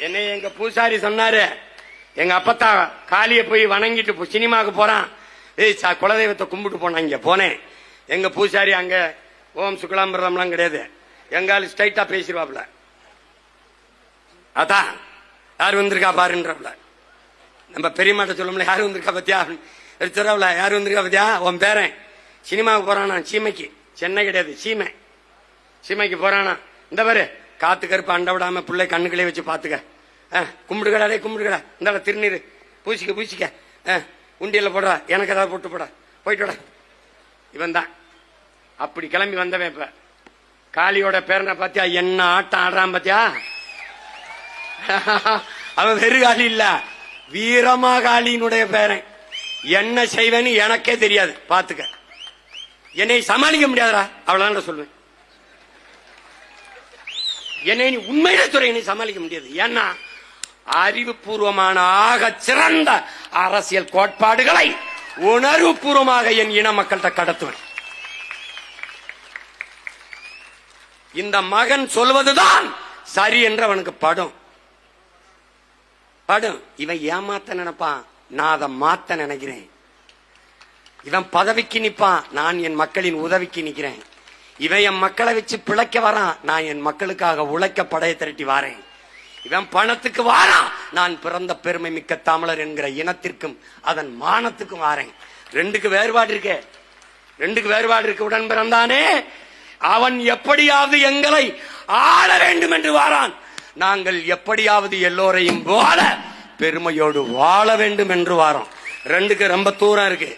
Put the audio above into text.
என்னை எங்க பூசாரி சொன்னாரு, எங்க அப்பத்தா காளிய போய் வணங்கிட்டு சினிமாவுக்கு போறான், ஏய் குலதெய்வத்தை கும்பிட்டு போனா. இங்க போனேன், எங்க பூசாரி அங்க ஓம் சுக்லாம்பிரதம்லாம் கிடையாது, எங்கால ஸ்ட்ரைட்டா பேசிடுவாப்ல. அதான் யாரு வந்திருக்கா பாருன்றப்ல. நம்ம பெரியமாட்ட சொல்லும்ல, யாரு வந்திருக்கா பத்தியா எடுத்துறாப்ல, யாரு வந்திருக்கா பத்தியா, உன் பேரன் சினிமாவுக்கு போறானா, சீமைக்கு, சென்னை கிடையாது சீமை, சீமைக்கு போறானா. இந்த பாரு காத்து கருப்பு அண்ட விடாம பிள்ளை கண்ணுக்களே வச்சு பாத்துக்க, கும்பிடுகடா கும்பிடுகடா, இந்த திருநீர் பூசிக்க பூசிக்க, உண்டியல போடுறா, எனக்கு ஏதாவது போட்டு போடா, போயிட்டு இவன் தான் அப்படி கிளம்பி வந்தவன். இப்ப காளியோட பேரனை பாத்தியா, என்ன ஆட்டம் ஆடுறான் பாத்தியா. அவன் வெறு காளி இல்ல, வீரமா காளியினுடைய பேரன். என்ன செய்வேன்னு எனக்கே தெரியாது, பாத்துக்க. என்னை சமாளிக்க முடியாதா, அவ்வளவுதான் சொல்லுவேன். என்னை நீ உண்மையில துறை என்னை சமாளிக்க முடியாது. ஏன்னா அறிவுபூர்வமான ஆக சிறந்த அரசியல் கோட்பாடுகளை உணர்வுபூர்வமாக என் இன மக்கள்கிட்ட கடத்துவேன். இந்த மகன் சொல்வதுதான் சரி என்று அவனுக்கு படும். இவன் ஏமாத்த நினைப்பான், நான் அதை மாத்த நினைக்கிறேன். இவன் பதவிக்கு நிப்பான், நான் என் மக்களின் உதவிக்கு நிக்கிறேன். இவன் என் மக்களை வச்சு பிழைக்க வரான், நான் என் மக்களுக்காக உழைக்க படையை திரட்டி வாரேன். இவன் பணத்துக்கு வாரான், நான் பிறந்த பெருமை மிக்க தமிழர் என்கிற இனத்திற்கும் அதன் மானத்துக்கும் வாரேன். ரெண்டுக்கு வேறுபாடு இருக்கு, ரெண்டுக்கு வேறுபாடு இருக்கு. உடன் பிறந்தானே அவன் எப்படியாவது எங்களை ஆள வேண்டும் என்று வாரான், நாங்கள் எப்படியாவது எல்லோரையும் போல பெருமையோடு வாழ வேண்டும் என்று வாரோம். ரெண்டுக்கு ரொம்ப தூரம் இருக்கு.